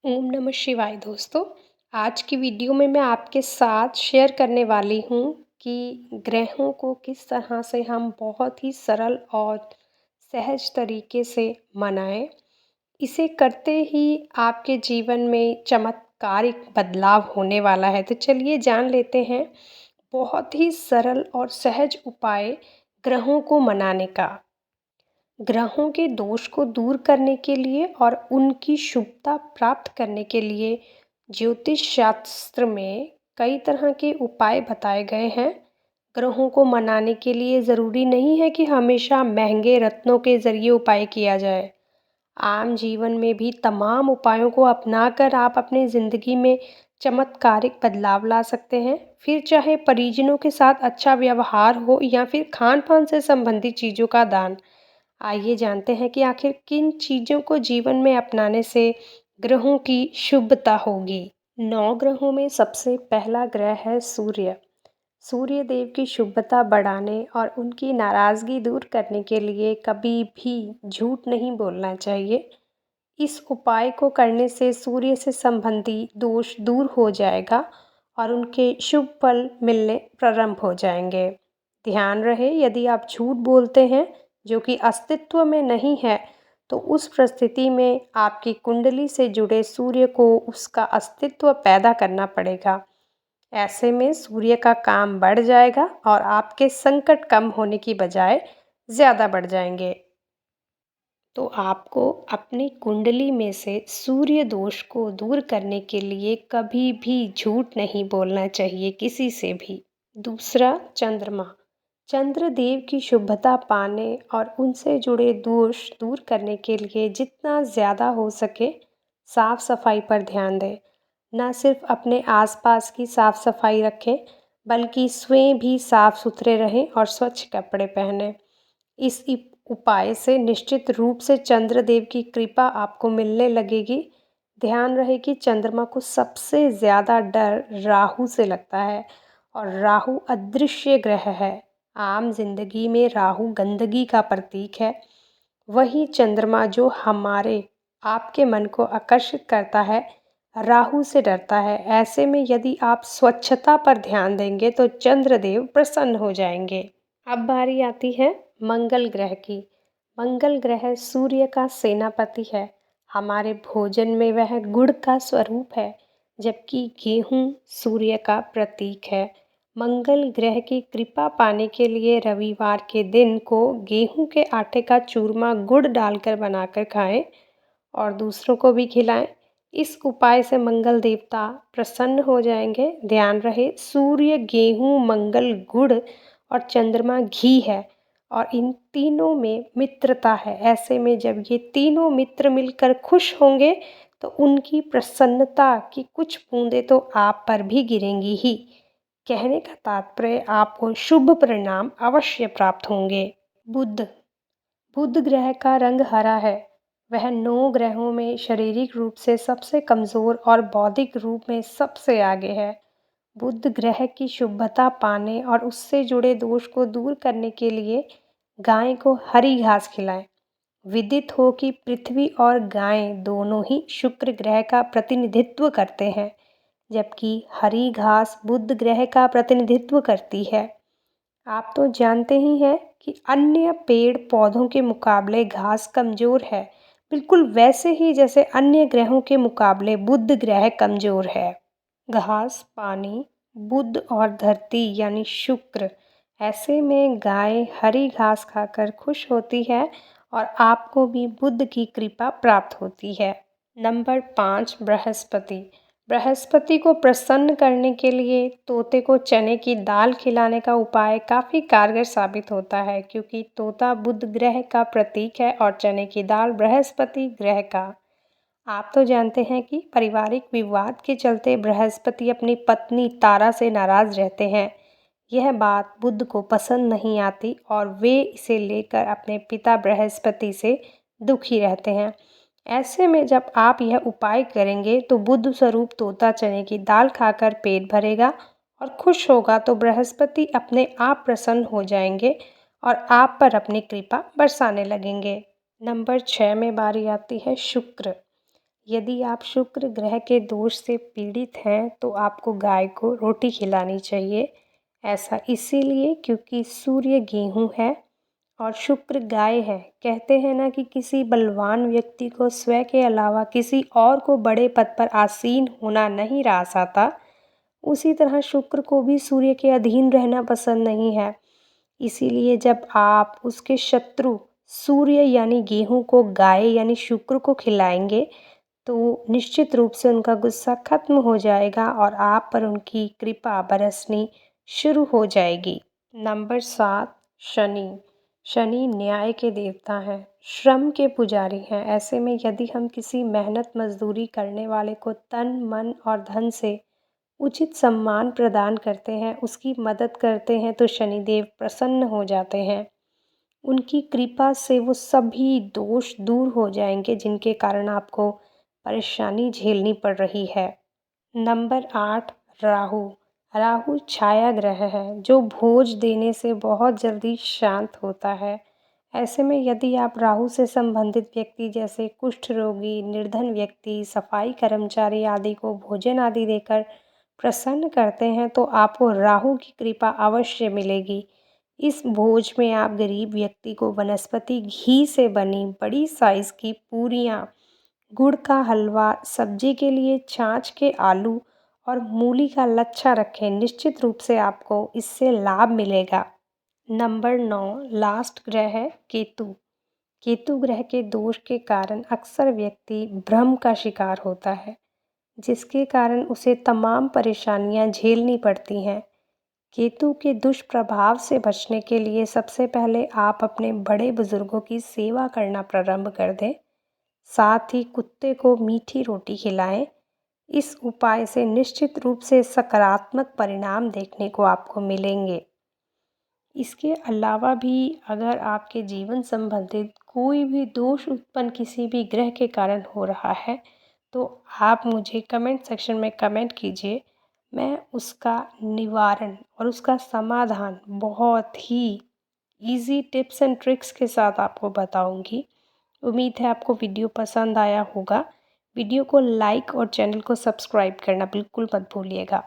ओम नमः शिवाय दोस्तों। आज की वीडियो में मैं आपके साथ शेयर करने वाली हूँ कि ग्रहों को किस तरह से हम बहुत ही सरल और सहज तरीके से मनाएं। इसे करते ही आपके जीवन में चमत्कारिक बदलाव होने वाला है। तो चलिए जान लेते हैं बहुत ही सरल और सहज उपाय ग्रहों को मनाने का। ग्रहों के दोष को दूर करने के लिए और उनकी शुभता प्राप्त करने के लिए ज्योतिष शास्त्र में कई तरह के उपाय बताए गए हैं। ग्रहों को मनाने के लिए ज़रूरी नहीं है कि हमेशा महंगे रत्नों के ज़रिए उपाय किया जाए। आम जीवन में भी तमाम उपायों को अपनाकर आप अपनी ज़िंदगी में चमत्कारिक बदलाव ला सकते हैं। फिर चाहे परिजनों के साथ अच्छा व्यवहार हो या फिर खान पान से संबंधित चीज़ों का दान। आइए जानते हैं कि आखिर किन चीज़ों को जीवन में अपनाने से ग्रहों की शुभता होगी। 9 ग्रहों में सबसे पहला ग्रह है सूर्य। सूर्य देव की शुभता बढ़ाने और उनकी नाराज़गी दूर करने के लिए कभी भी झूठ नहीं बोलना चाहिए। इस उपाय को करने से सूर्य से संबंधी दोष दूर हो जाएगा और उनके शुभ फल मिलने प्रारंभ हो जाएंगे। ध्यान रहे, यदि आप झूठ बोलते हैं जो कि अस्तित्व में नहीं है, तो उस परिस्थिति में आपकी कुंडली से जुड़े सूर्य को उसका अस्तित्व पैदा करना पड़ेगा। ऐसे में सूर्य का काम बढ़ जाएगा और आपके संकट कम होने की बजाय ज़्यादा बढ़ जाएंगे। तो आपको अपनी कुंडली में से सूर्य दोष को दूर करने के लिए कभी भी झूठ नहीं बोलना चाहिए किसी से भी। दूसरा, चंद्रमा। चंद्रदेव की शुभता पाने और उनसे जुड़े दोष दूर करने के लिए जितना ज़्यादा हो सके साफ सफाई पर ध्यान दें। न सिर्फ अपने आसपास की साफ सफाई रखें, बल्कि स्वयं भी साफ सुथरे रहें और स्वच्छ कपड़े पहनें। इस उपाय से निश्चित रूप से चंद्रदेव की कृपा आपको मिलने लगेगी। ध्यान रहे कि चंद्रमा को सबसे ज़्यादा डर राहु से लगता है और राहु अदृश्य ग्रह है। आम जिंदगी में राहु गंदगी का प्रतीक है। वही चंद्रमा जो हमारे आपके मन को आकर्षित करता है, राहु से डरता है। ऐसे में यदि आप स्वच्छता पर ध्यान देंगे तो चंद्रदेव प्रसन्न हो जाएंगे। अब बारी आती है मंगल ग्रह की। मंगल ग्रह सूर्य का सेनापति है। हमारे भोजन में वह गुड़ का स्वरूप है, जबकि गेहूं सूर्य का प्रतीक है। मंगल ग्रह की कृपा पाने के लिए रविवार के दिन को गेहूं के आटे का चूरमा गुड़ डालकर बनाकर खाएं और दूसरों को भी खिलाएं। इस उपाय से मंगल देवता प्रसन्न हो जाएंगे। ध्यान रहे, सूर्य, गेहूं, मंगल गुड़ और चंद्रमा घी है और इन तीनों में मित्रता है। ऐसे में जब ये तीनों मित्र मिलकर खुश होंगे तो उनकी प्रसन्नता की कुछ बूंदें तो आप पर भी गिरेंगी ही। कहने का तात्पर्य, आपको शुभ परिणाम अवश्य प्राप्त होंगे। बुध। बुध ग्रह का रंग हरा है। वह 9 ग्रहों में शारीरिक रूप से सबसे कमज़ोर और बौद्धिक रूप में सबसे आगे है। बुध ग्रह की शुभता पाने और उससे जुड़े दोष को दूर करने के लिए गाय को हरी घास खिलाएं। विदित हो कि पृथ्वी और गाय दोनों ही शुक्र ग्रह का प्रतिनिधित्व करते हैं, जबकि हरी घास बुध ग्रह का प्रतिनिधित्व करती है। आप तो जानते ही हैं कि अन्य पेड़ पौधों के मुकाबले घास कमज़ोर है, बिल्कुल वैसे ही जैसे अन्य ग्रहों के मुकाबले बुध ग्रह कमज़ोर है। घास, पानी, बुध और धरती यानी शुक्र। ऐसे में गाय हरी घास खाकर खुश होती है और आपको भी बुध की कृपा प्राप्त होती है। नंबर 5, बृहस्पति। बृहस्पति को प्रसन्न करने के लिए तोते को चने की दाल खिलाने का उपाय काफ़ी कारगर साबित होता है, क्योंकि तोता बुध ग्रह का प्रतीक है और चने की दाल बृहस्पति ग्रह का। आप तो जानते हैं कि पारिवारिक विवाद के चलते बृहस्पति अपनी पत्नी तारा से नाराज़ रहते हैं। यह बात बुध को पसंद नहीं आती और वे इसे लेकर अपने पिता बृहस्पति से दुखी रहते हैं। ऐसे में जब आप यह उपाय करेंगे तो बुध स्वरूप तोता चने की दाल खाकर पेट भरेगा और खुश होगा, तो बृहस्पति अपने आप प्रसन्न हो जाएंगे और आप पर अपनी कृपा बरसाने लगेंगे। नंबर 6 में बारी आती है शुक्र। यदि आप शुक्र ग्रह के दोष से पीड़ित हैं तो आपको गाय को रोटी खिलानी चाहिए। ऐसा इसीलिए क्योंकि सूर्य गेहूँ है और शुक्र गाय है। कहते हैं ना कि किसी बलवान व्यक्ति को स्वयं के अलावा किसी और को बड़े पद पर आसीन होना नहीं रास आता, उसी तरह शुक्र को भी सूर्य के अधीन रहना पसंद नहीं है। इसीलिए जब आप उसके शत्रु सूर्य यानी गेहूँ को गाय यानी शुक्र को खिलाएंगे तो निश्चित रूप से उनका गुस्सा खत्म हो जाएगा और आप पर उनकी कृपा बरसनी शुरू हो जाएगी। नंबर 7, शनि। शनि न्याय के देवता हैं, श्रम के पुजारी हैं। ऐसे में यदि हम किसी मेहनत मजदूरी करने वाले को तन मन और धन से उचित सम्मान प्रदान करते हैं, उसकी मदद करते हैं तो शनिदेव प्रसन्न हो जाते हैं। उनकी कृपा से वो सभी दोष दूर हो जाएंगे जिनके कारण आपको परेशानी झेलनी पड़ रही है। नंबर 8, राहु। राहु छाया ग्रह है जो भोज देने से बहुत जल्दी शांत होता है। ऐसे में यदि आप राहु से संबंधित व्यक्ति जैसे कुष्ठ रोगी, निर्धन व्यक्ति, सफाई कर्मचारी आदि को भोजन आदि देकर प्रसन्न करते हैं तो आपको राहु की कृपा अवश्य मिलेगी। इस भोज में आप गरीब व्यक्ति को वनस्पति घी से बनी बड़ी साइज़ की पूरियाँ, गुड़ का हलवा, सब्जी के लिए छाछ के आलू और मूली का लच्छा रखें। निश्चित रूप से आपको इससे लाभ मिलेगा। नंबर 9, लास्ट ग्रह है केतु। केतु ग्रह के दोष के कारण अक्सर व्यक्ति भ्रम का शिकार होता है, जिसके कारण उसे तमाम परेशानियां झेलनी पड़ती हैं। केतु के दुष्प्रभाव से बचने के लिए सबसे पहले आप अपने बड़े बुजुर्गों की सेवा करना प्रारंभ कर दें। साथ ही कुत्ते को मीठी रोटी खिलाएं। इस उपाय से निश्चित रूप से सकारात्मक परिणाम देखने को आपको मिलेंगे। इसके अलावा भी अगर आपके जीवन संबंधित कोई भी दोष उत्पन्न किसी भी ग्रह के कारण हो रहा है तो आप मुझे कमेंट सेक्शन में कमेंट कीजिए। मैं उसका निवारण और उसका समाधान बहुत ही इजी टिप्स एंड ट्रिक्स के साथ आपको बताऊंगी। उम्मीद है आपको वीडियो पसंद आया होगा। वीडियो को लाइक और चैनल को सब्सक्राइब करना बिल्कुल मत भूलिएगा।